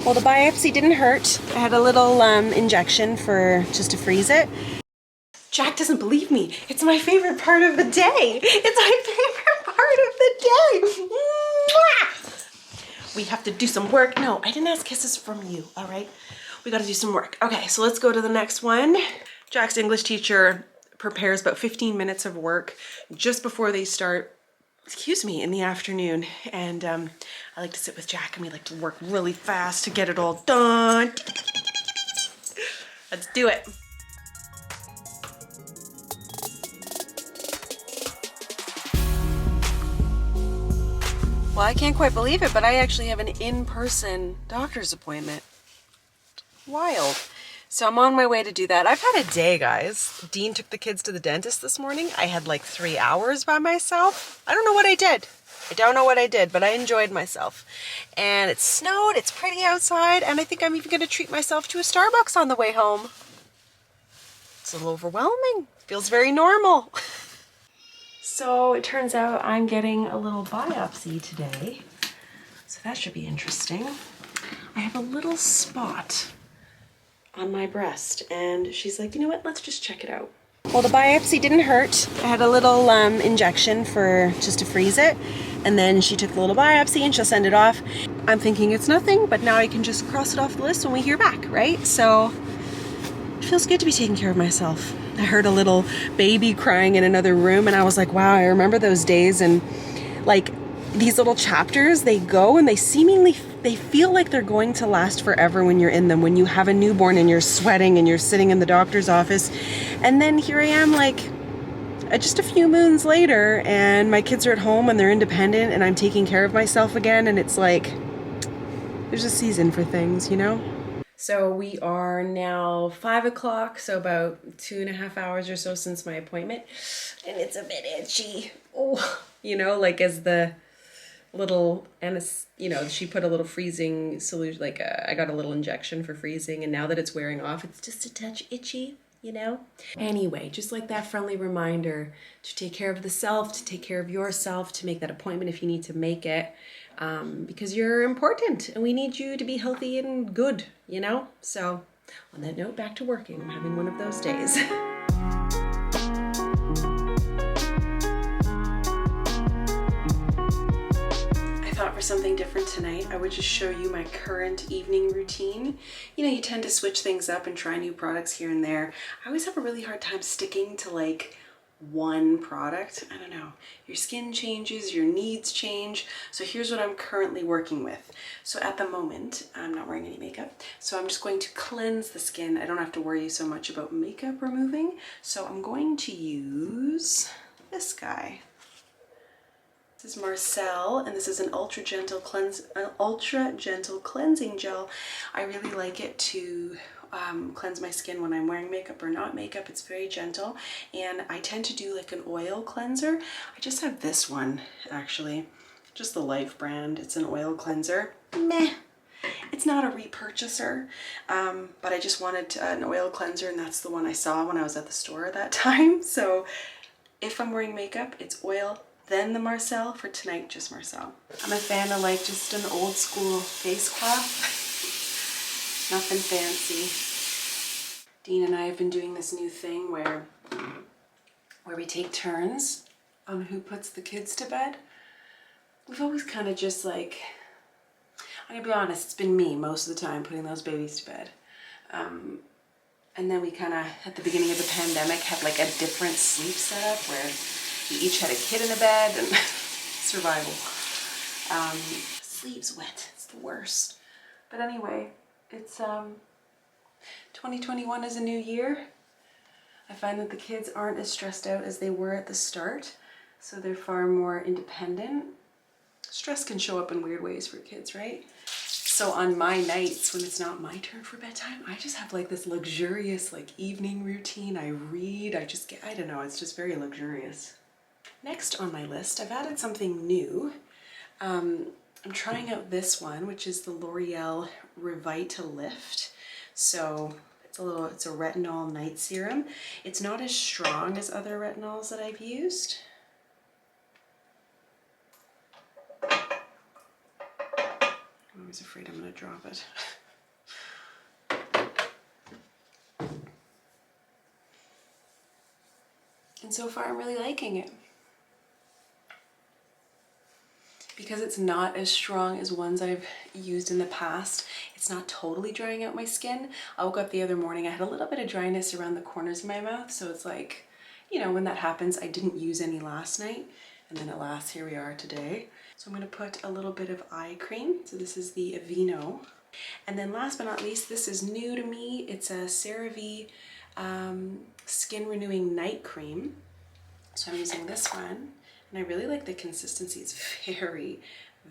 Well, the biopsy didn't hurt. I had a little injection for just to freeze it. Jack doesn't believe me. It's my favorite part of the day. It's my favorite part of the day. Mwah! We have to do some work. No, I didn't ask kisses from you, all right? We gotta do some work. Okay, so let's go to the next one. Jack's English teacher prepares about 15 minutes of work just before they start, excuse me, in the afternoon. And I like to sit with Jack and we like to work really fast to get it all done. Let's do it. Well, I can't quite believe it, but I actually have an in-person doctor's appointment. Wild. So I'm on my way to do that. I've had a day, guys. Dean took the kids to the dentist this morning. I had like 3 hours by myself. I don't know what I did. I don't know what I did, but I enjoyed myself. And it snowed, it's pretty outside, and I think I'm even gonna treat myself to a Starbucks on the way home. It's a little overwhelming. Feels very normal. So it turns out I'm getting a little biopsy today. So that should be interesting. I have a little spot on my breast and she's like, you know what, let's just check it out. Well, the biopsy didn't hurt. I had a little injection for just to freeze it. And then she took the little biopsy and she'll send it off. I'm thinking it's nothing, but now I can just cross it off the list when we hear back, right? So it feels good to be taking care of myself. I heard a little baby crying in another room and I was like, wow, I remember those days. And like these little chapters, they go and they feel like they're going to last forever when you're in them, when you have a newborn and you're sweating and you're sitting in the doctor's office. And then here I am like just a few moons later and my kids are at home and they're independent and I'm taking care of myself again. And it's like, there's a season for things, you know? So we are now 5 o'clock, so about 2.5 hours or so since my appointment, and it's a bit itchy. Oh, you know, like as the little, you know, she put a little freezing solution, like I got a little injection for freezing, and now that it's wearing off, it's just a touch itchy, you know? Anyway, just like that friendly reminder to take care of the self, to take care of yourself, to make that appointment if you need to make it. Because you're important and we need you to be healthy and good, you know? So on that note, back to working. I'm having one of those days. I thought for something different tonight, I would just show you my current evening routine. You know, you tend to switch things up and try new products here and there. I always have a really hard time sticking to like one product. I don't know, your skin changes, your needs change. So here's what I'm currently working with. So at the moment, I'm not wearing any makeup. So I'm just going to cleanse the skin. I don't have to worry so much about makeup removing. So I'm going to use this guy. This is Marcel, and this is an ultra gentle cleansing gel. I really like it to cleanse my skin when I'm wearing makeup or not makeup. It's very gentle, and I tend to do like an oil cleanser. I just have this one actually, just the Life brand. It's an oil cleanser. Meh. It's not a repurchaser, but I just wanted an oil cleanser, and that's the one I saw when I was at the store at that time. So if I'm wearing makeup, it's oil, then the Marcel. For tonight, just Marcel. I'm a fan of like just an old school face cloth. Nothing fancy. Dean and I have been doing this new thing where we take turns on who puts the kids to bed. We've always kind of just like, I'm gonna be honest, it's been me most of the time putting those babies to bed. And then we kind of, at the beginning of the pandemic, had like a different sleep setup where we each had a kid in a bed and survival. Sleeves wet, it's the worst. But anyway, it's 2021 is a new year. I find that the kids aren't as stressed out as they were at the start, so they're far more independent. Stress can show up in weird ways for kids, right? So on my nights when it's not my turn for bedtime, I just have like this luxurious like evening routine. I read, I don't know, it's just very luxurious. Next on my list, I've added something new. I'm trying out this one, which is the L'Oreal Revitalift. So it's a retinol night serum. It's not as strong as other retinols that I've used. I'm always afraid I'm gonna drop it. And so far I'm really liking it. Because it's not as strong as ones I've used in the past, it's not totally drying out my skin. I woke up the other morning, I had a little bit of dryness around the corners of my mouth, so it's like, you know, when that happens, I didn't use any last night, and then at last, here we are today. So I'm gonna put a little bit of eye cream. So this is the Aveeno. And then last but not least, this is new to me. It's a CeraVe Skin Renewing Night Cream. So I'm using this one, and I really like the consistency. It's very,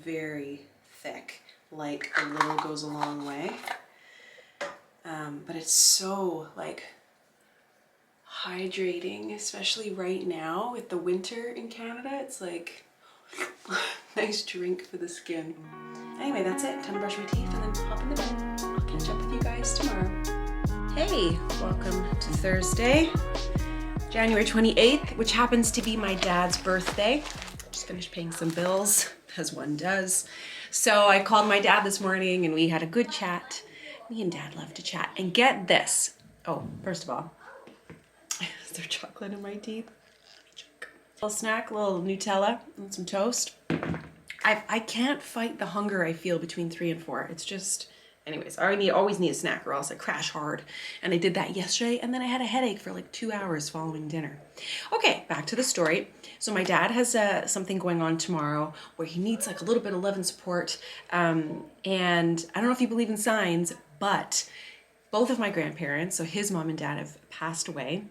very thick. Like a little goes a long way. But it's so like hydrating, especially right now with the winter in Canada. It's like nice drink for the skin. Anyway, that's it. Time to brush my teeth and then hop in the bed. I'll catch up with you guys tomorrow. Hey, welcome to Thursday, January 28th, which happens to be my dad's birthday. Just finished paying some bills, as one does. So I called my dad this morning and we had a good chat. Me and Dad love to chat. And get this. Oh, first of all, is there chocolate in my teeth? A little snack, a little Nutella and some toast. I can't fight the hunger I feel between 3 and 4. It's just, anyways, I always need a snack or else I crash hard. And I did that yesterday, and then I had a headache for like 2 hours following dinner. Okay, back to the story. So my dad has something going on tomorrow where he needs like a little bit of love and support. And I don't know if you believe in signs, but both of my grandparents, so his mom and dad, have passed away,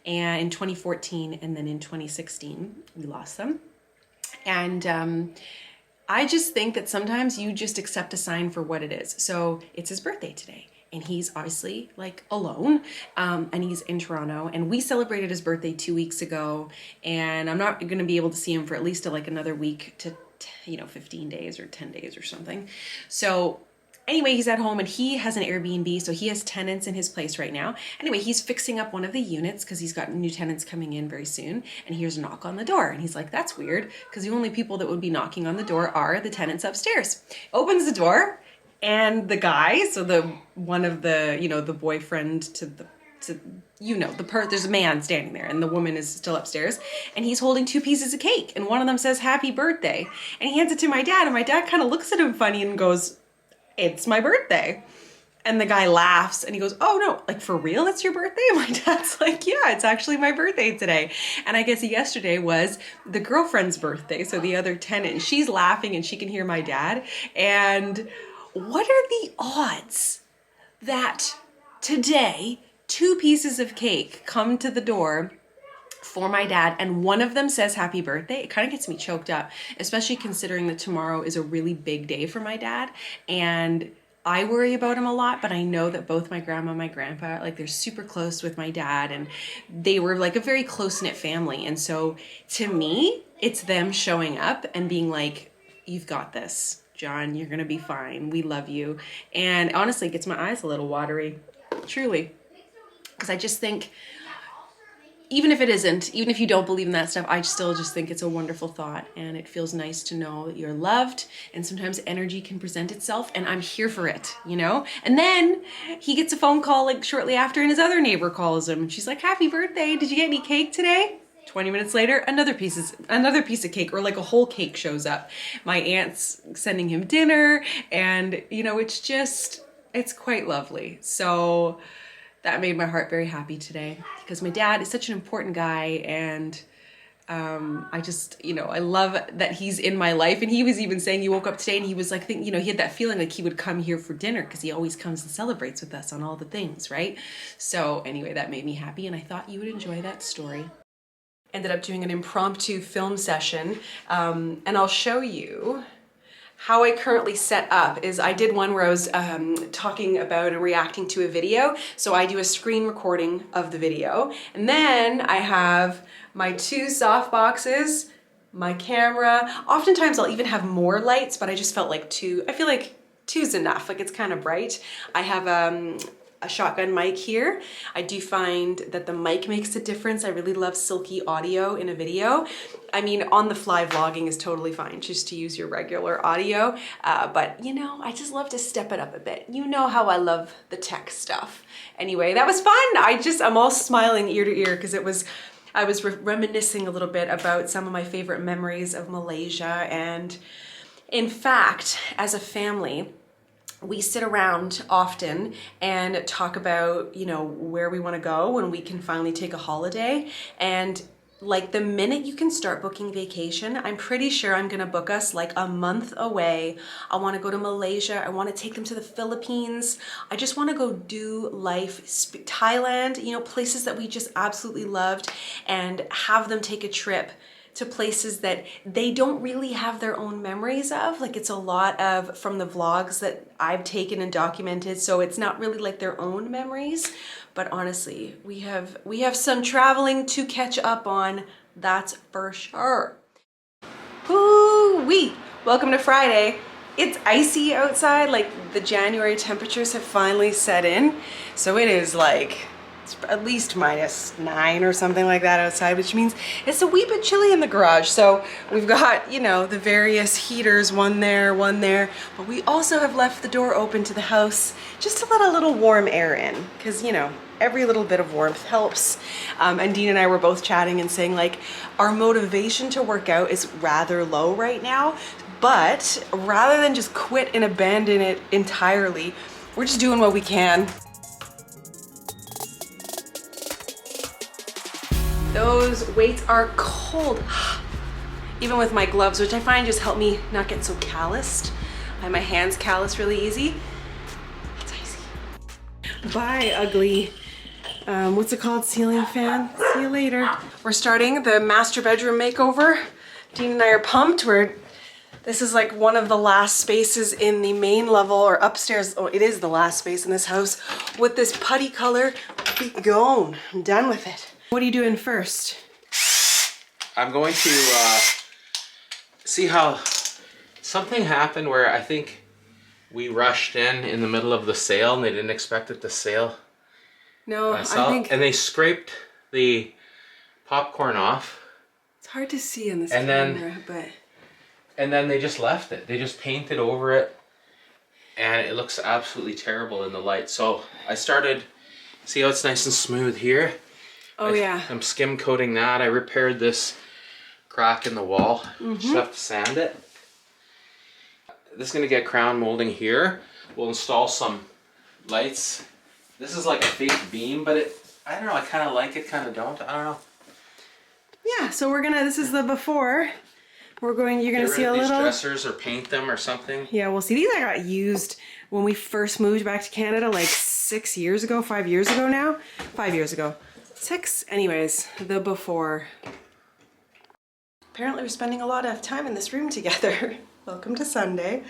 and in 2014 and then in 2016 we lost them. And I just think that sometimes you just accept a sign for what it is. So it's his birthday today, and he's obviously like alone, and he's in Toronto, and we celebrated his birthday 2 weeks ago, and I'm not going to be able to see him for at least like another week to 15 days or 10 days or something. So anyway, he's at home and he has an Airbnb, so he has tenants in his place right now. Anyway, he's fixing up one of the units because he's got new tenants coming in very soon, and he hears a knock on the door, and he's like, that's weird, because the only people that would be knocking on the door are the tenants upstairs. Opens the door, and the guy, so one of the, the boyfriend there's a man standing there, and the woman is still upstairs, and he's holding 2 pieces of cake, and one of them says happy birthday, and he hands it to my dad, and my dad kind of looks at him funny and goes, it's my birthday. And the guy laughs and he goes, oh no, like for real, it's your birthday? And my dad's like, yeah, it's actually my birthday today. And I guess yesterday was the girlfriend's birthday, so the other tenant, and she's laughing and she can hear my dad. And what are the odds that today 2 pieces of cake come to the door for my dad, and one of them says happy birthday? It kind of gets me choked up, especially considering that tomorrow is a really big day for my dad, and I worry about him a lot, but I know that both my grandma and my grandpa, like, they're super close with my dad, and they were like a very close-knit family. And so to me, it's them showing up and being like, you've got this, John, you're gonna be fine, we love you. And honestly, it gets my eyes a little watery, truly, because I just think, even if you don't believe in that stuff, I still just think it's a wonderful thought, and it feels nice to know that you're loved, and sometimes energy can present itself, and I'm here for it, And then he gets a phone call like shortly after, and his other neighbor calls him, and she's like, happy birthday, did you get any cake today? 20 minutes later, another piece of cake, or like a whole cake shows up. My aunt's sending him dinner, and it's quite lovely. So that made my heart very happy today, because my dad is such an important guy, and I love that he's in my life. And he was even saying he woke up today and he was like, he had that feeling like he would come here for dinner, because he always comes and celebrates with us on all the things, right? So anyway, that made me happy, and I thought you would enjoy that story. Ended up doing an impromptu film session, and I'll show you how I currently set up. Is I did one where I was talking about and reacting to a video. So I do a screen recording of the video. And then I have my 2 soft boxes, my camera. Oftentimes I'll even have more lights, but I just felt like 2, I feel like 2's enough. Like, it's kind of bright. I have a shotgun mic here. I do find that the mic makes a difference. I really love silky audio in a video. I mean, on the fly vlogging is totally fine, just to use your regular audio. But I just love to step it up a bit. You know how I love the tech stuff. Anyway, that was fun. I'm all smiling ear to ear, because it was I was reminiscing a little bit about some of my favorite memories of Malaysia, and in fact, as a family, we sit around often and talk about, you know, where we want to go when we can finally take a holiday. And like the minute you can start booking vacation, I'm pretty sure I'm gonna book us like a month away. I wanna go to Malaysia. I wanna take them to the Philippines. I just wanna go do life. Thailand, you know, places that we just absolutely loved, and have them take a trip to places that they don't really have their own memories of. Like it's a lot of from the vlogs that I've taken and documented, so it's not really like their own memories. But honestly, we have some traveling to catch up on, that's for sure. Woo-wee! Welcome to Friday. It's icy outside, like the January temperatures have finally set in. So it is like, it's at least -9 or something like that outside, which means it's a wee bit chilly in the garage. So we've got, you know, the various heaters, one there, but we also have left the door open to the house just to let a little warm air in, because, you know, every little bit of warmth helps. And Dean and I were both chatting and saying like, our motivation to work out is rather low right now, but rather than just quit and abandon it entirely, we're just doing what we can. Those weights are cold, even with my gloves, which I find just help me not get so calloused. I have my hands calloused really easy. It's icy. Bye, ugly. What's it called? Ceiling fan? See you later. We're starting the master bedroom makeover. Dean and I are pumped. This is like one of the last spaces in the main level or upstairs. Oh, it is the last space in this house with this putty color. Be gone. I'm done with it. What are you doing first? I'm going to see how something happened where I think we rushed in the middle of the sale and they didn't expect it to sale. No, I think... And they scraped the popcorn off. It's hard to see in this camera, but... And then they just left it. They just painted over it and it looks absolutely terrible in the light. So I started, see how it's nice and smooth here? Oh yeah. I'm skim coating that. I repaired this crack in the wall. Just have to sand it. This is gonna get crown molding here. We'll install some lights. This is like a fake beam, but I don't know, I kind of like it, kind of don't. I don't know. Yeah, so this is the before. You're gonna see a little... Get rid of these dressers or paint them or something. Yeah, we'll see. These I got used when we first moved back to Canada like 5 years ago now. 5 years ago. 6, anyways, the before. Apparently we're spending a lot of time in this room together. Welcome to Sunday.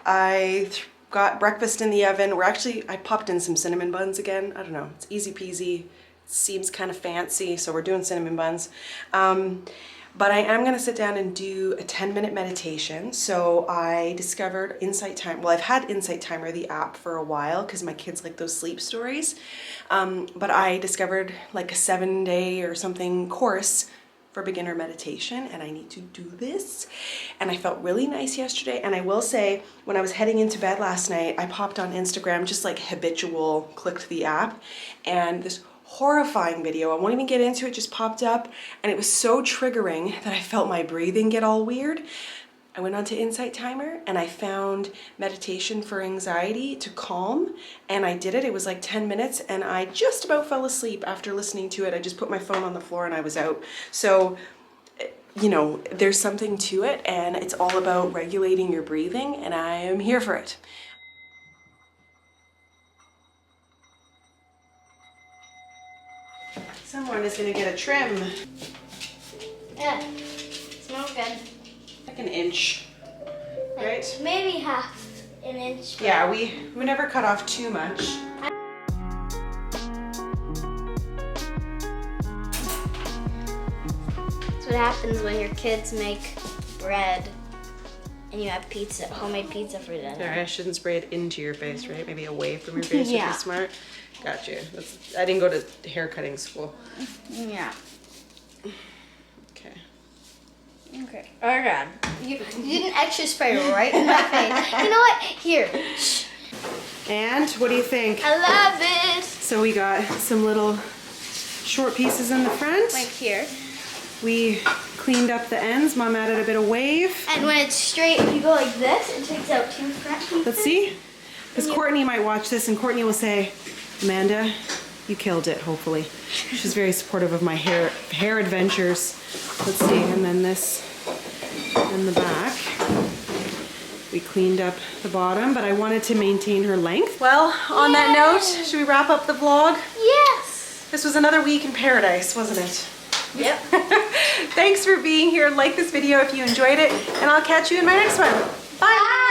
I got breakfast in the oven. I popped in some cinnamon buns again. I don't know, it's easy peasy. It seems kind of fancy, so we're doing cinnamon buns. But I am gonna sit down and do a 10-minute meditation. So I discovered Insight Timer. Well, I've had Insight Timer, the app, for a while because my kids like those sleep stories. But I discovered like a 7-day or something course for beginner meditation, and I need to do this. And I felt really nice yesterday. And I will say, when I was heading into bed last night, I popped on Instagram, just like habitual, clicked the app, and this horrifying video, I won't even get into it, just popped up, and it was so triggering that I felt my breathing get all weird. I went onto Insight Timer and I found meditation for anxiety to calm, and I did it. It was like 10 minutes and I just about fell asleep after listening to it. I just put my phone on the floor and I was out. So, you know, there's something to it, and it's all about regulating your breathing, and I am here for it. Someone is gonna get a trim. Yeah, smells good. Like an inch, right? Maybe half an inch. Yeah, we never cut off too much. That's what happens when your kids make bread and you have pizza, homemade pizza for dinner. Alright, I shouldn't spray it into your face, right? Maybe away from your face would Yeah. be smart. Gotcha. I didn't go to hair cutting school. Yeah. Okay. Okay. Oh God. You didn't actually spray right in my face. You know what? Here. And what do you think? I love it. So we got some little short pieces in the front. Like here. We cleaned up the ends. Mom added a bit of wave. And when it's straight, if you go like this, it takes out 2 front pieces. Let's see. Because Courtney might watch this and Courtney will say, Amanda, you killed it, hopefully. She's very supportive of my hair adventures. Let's see, and then this in the back. We cleaned up the bottom, but I wanted to maintain her length. Well, on that note, should we wrap up the vlog? Yes. This was another week in paradise, wasn't it? Yep. Thanks for being here. Like this video if you enjoyed it, and I'll catch you in my next one. Bye.